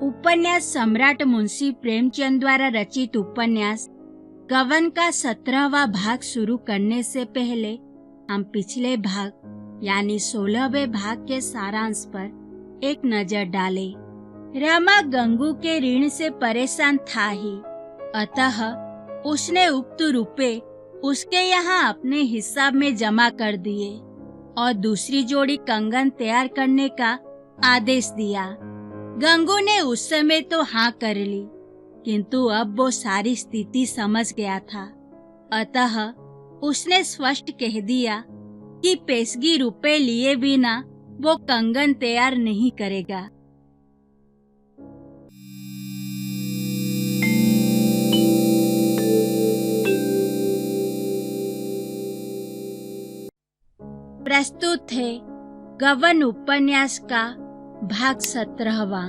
उपन्यास सम्राट मुंशी प्रेमचंद द्वारा रचित उपन्यास गबन का 17वां भाग शुरू करने से पहले हम पिछले भाग यानी 16वें भाग के सारांश पर एक नजर डालें। रमा गंगू के ऋण से परेशान था ही, अतः उसने उक्त रुपए उसके यहाँ अपने हिसाब में जमा कर दिए और दूसरी जोड़ी कंगन तैयार करने का आदेश दिया। गंगू ने उस समय तो हाँ कर ली, किंतु अब वो सारी स्थिति समझ गया था, अतः उसने स्पष्ट कह दिया कि पेशगी रुपए लिए बिना वो कंगन तैयार नहीं करेगा। प्रस्तुत है गबन उपन्यास का भाग 17वां।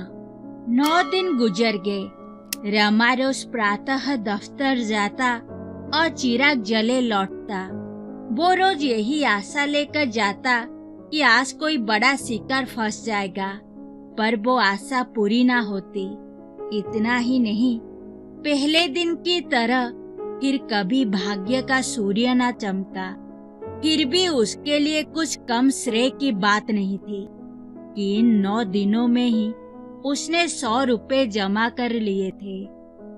9 दिन गुजर गए। रमा रोज प्रातः दफ्तर जाता और चिराग जले लौटता। वो रोज यही आशा लेकर जाता कि आज कोई बड़ा शिकार फंस जाएगा, पर वो आशा पूरी ना होती। इतना ही नहीं, पहले दिन की तरह फिर कभी भाग्य का सूर्य ना चमका। फिर भी उसके लिए कुछ कम श्रेय की बात नहीं थी कि इन 9 दिनों में ही उसने 100 रुपए जमा कर लिए थे।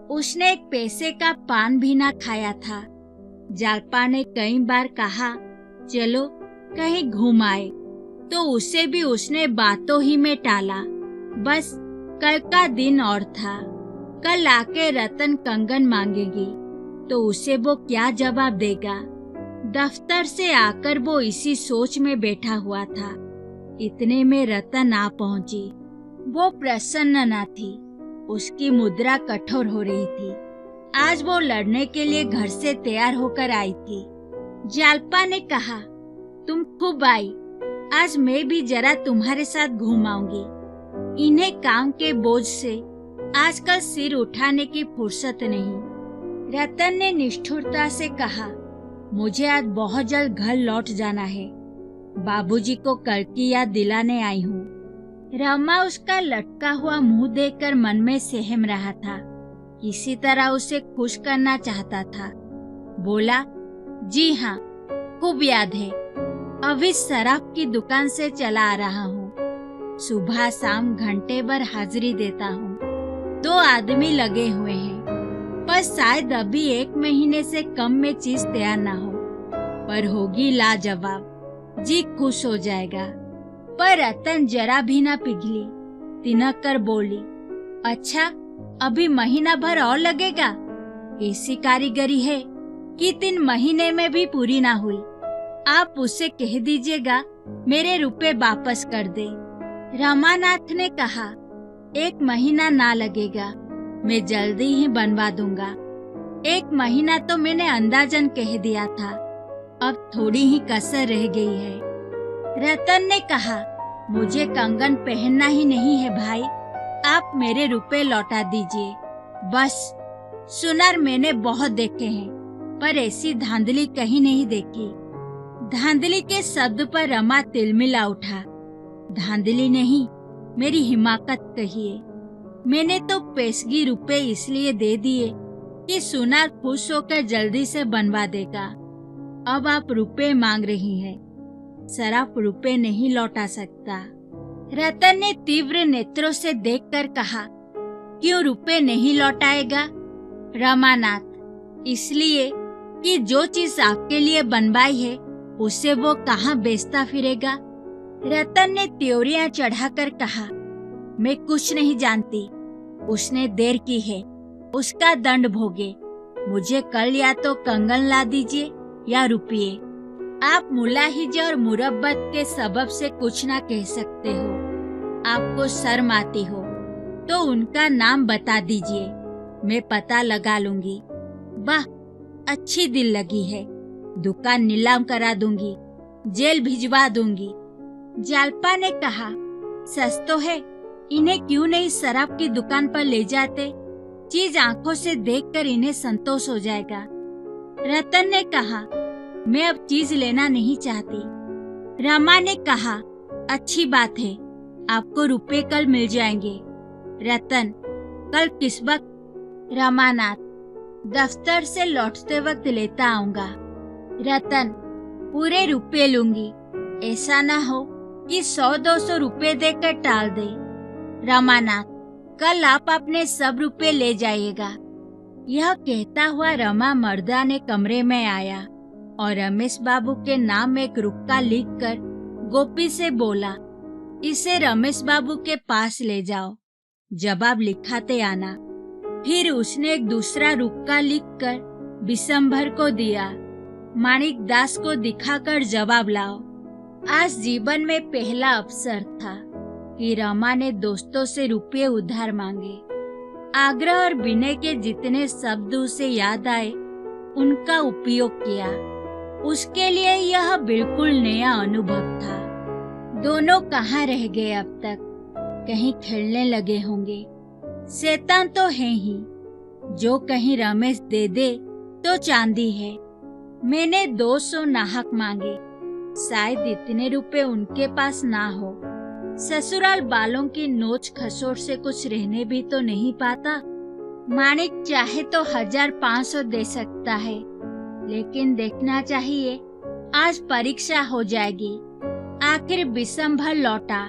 उसने एक पैसे का पान भी ना खाया था। जालपा ने कई बार कहा चलो कहीं घूम आए, तो उसे भी उसने बातों ही में टाला। बस कल का दिन और था। कल आके रतन कंगन मांगेगी तो उसे वो क्या जवाब देगा। दफ्तर से आकर वो इसी सोच में बैठा हुआ था। इतने में रतन आ पहुंची। वो प्रसन्न न थी, उसकी मुद्रा कठोर हो रही थी। आज वो लड़ने के लिए घर से तैयार होकर आई थी। जालपा ने कहा, तुम खूब आई, आज मैं भी जरा तुम्हारे साथ घूम आऊंगी। इन्हें काम के बोझ से आजकल सिर उठाने की फुर्सत नहीं। रतन ने निष्ठुरता से कहा, मुझे आज बहुत जल्द घर लौट जाना है। बाबूजी को कल की याद दिलाने आई हूँ। रमा उसका लटका हुआ मुंह देखकर मन में सहम रहा था। किसी तरह उसे खुश करना चाहता था। बोला, जी हाँ, खूब याद है। अभी शराब की दुकान से चला आ रहा हूँ। सुबह शाम घंटे भर हाजिरी देता हूँ। 2 आदमी लगे हुए हैं, पर शायद अभी 1 महीने से कम में चीज तैयार ना हो, पर होगी लाजवाब। जी खुश हो जाएगा। पर रतन जरा भी ना पिघली, तिनक कर बोली, अच्छा अभी महीना भर और लगेगा? ऐसी कारीगरी है कि 3 महीने में भी पूरी ना हुई। आप उससे कह दीजिएगा मेरे रुपए वापस कर दे। रमानाथ ने कहा, 1 महीना ना लगेगा, मैं जल्दी ही बनवा दूंगा। 1 महीना तो मैंने अंदाजन कह दिया था, अब थोड़ी ही कसर रह गई है। रतन ने कहा, मुझे कंगन पहनना ही नहीं है भाई, आप मेरे रुपए लौटा दीजिए बस। सुनार मैंने बहुत देखे हैं, पर ऐसी धांधली कहीं नहीं देखी। धांधली के शब्द पर रमा तिलमिला उठा। धांधली नहीं, मेरी हिमाकत कहिए। मैंने तो पेशगी रुपए इसलिए दे दिए कि सुनार खुश होकर जल्दी से बनवा देगा। अब आप रुपए मांग रही हैं, सराफ रुपए नहीं लौटा सकता। रतन ने तीव्र नेत्रों से देखकर कहा, क्यों रुपए नहीं लौटाएगा? रमानाथ, इसलिए कि जो चीज आपके लिए बनवाई है उसे वो कहाँ बेचता फिरेगा। रतन ने त्योरियां चढ़ाकर कहा, मैं कुछ नहीं जानती। उसने देर की है, उसका दंड भोगे। मुझे कल या तो कंगन ला दीजिए या रुपये। आप मुलाहिजा और मुरब्बत के सबब से कुछ ना कह सकते हो। आपको शर्म आती हो तो उनका नाम बता दीजिए, मैं पता लगा लूंगी। वाह, अच्छी दिल लगी है। दुकान नीलाम करा दूंगी, जेल भिजवा दूंगी। जालपा ने कहा, सच तो है, इन्हें क्यों नहीं शराब की दुकान पर ले जाते? चीज आंखों से देखकर इन्हें संतोष हो जाएगा। रतन ने कहा, मैं अब चीज लेना नहीं चाहती। रमा ने कहा, अच्छी बात है, आपको रुपए कल मिल जाएंगे। रतन, कल किस वक्त? रमानाथ, दफ्तर से लौटते वक्त लेता आऊंगा। रतन, पूरे रुपए लूंगी, ऐसा ना हो कि 100-200 रुपए देकर टाल दे। रमानाथ, कल आप अपने सब रुपए ले जाइएगा। यह कहता हुआ रमा मर्दाने कमरे में आया और रमेश बाबू के नाम एक रुक्का लिखकर गोपी से बोला, इसे रमेश बाबू के पास ले जाओ, जवाब लिखाते आना। फिर उसने एक दूसरा रुक्का लिखकर बिशंभर को दिया। माणिक दास को दिखाकर जवाब लाओ। आज जीवन में पहला अवसर था कि रमा ने दोस्तों से रुपये उधार मांगे। आग्रह और विनय के जितने शब्द उसे याद आए उनका उपयोग किया। उसके लिए यह बिल्कुल नया अनुभव था। दोनों कहाँ रह गए अब तक? कहीं खेलने लगे होंगे। शैतान तो है ही, जो कहीं रमेश दे दे तो चांदी है। मैंने 200 नाहक मांगे, शायद इतने रुपए उनके पास ना हो। ससुराल बालों की नोच खसोट से कुछ रहने भी तो नहीं पाता। माणिक चाहे तो 1500 दे सकता है, लेकिन देखना चाहिए, आज परीक्षा हो जाएगी। आखिर बिशंभर लौटा।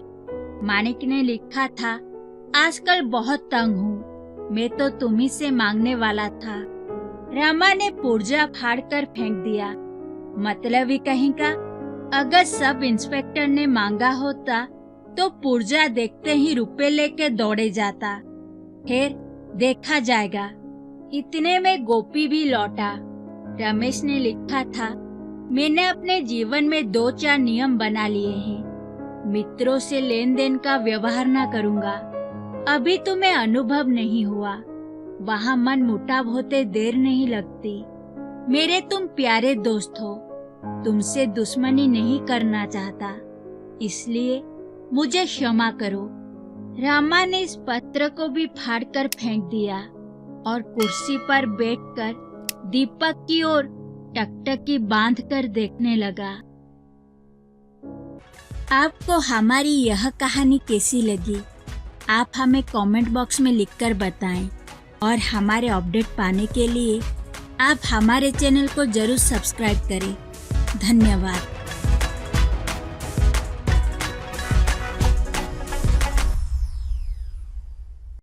माणिक ने लिखा था, आजकल बहुत तंग हूँ, मैं तो तुम्ही से मांगने वाला था। रमा ने पुर्जा फाड़ कर फेंक दिया। मतलब ही कहीं का। अगर सब इंस्पेक्टर ने मांगा होता तो पुर्जा देखते ही रुपए लेके दौड़े जाता। फिर देखा जाएगा। इतने में गोपी भी लौटा। रमेश ने लिखा था, मैंने अपने जीवन में 2-4 नियम बना लिए हैं। मित्रों से लेन देन का व्यवहार न करूंगा। अभी तुम्हें अनुभव नहीं हुआ, वहाँ मन मुटाव होते देर नहीं लगती। मेरे तुम प्यारे दोस्त हो, तुमसे दुश्मनी नहीं करना चाहता, इसलिए मुझे क्षमा करो। रामा ने इस पत्र को भी फाड़कर फेंक दिया और कुर्सी पर बैठकर दीपक की ओर टकटकी बांधकर देखने लगा। आपको हमारी यह कहानी कैसी लगी? आप हमें कमेंट बॉक्स में लिखकर बताएं और हमारे अपडेट पाने के लिए आप हमारे चैनल को जरूर सब्सक्राइब करें। धन्यवाद।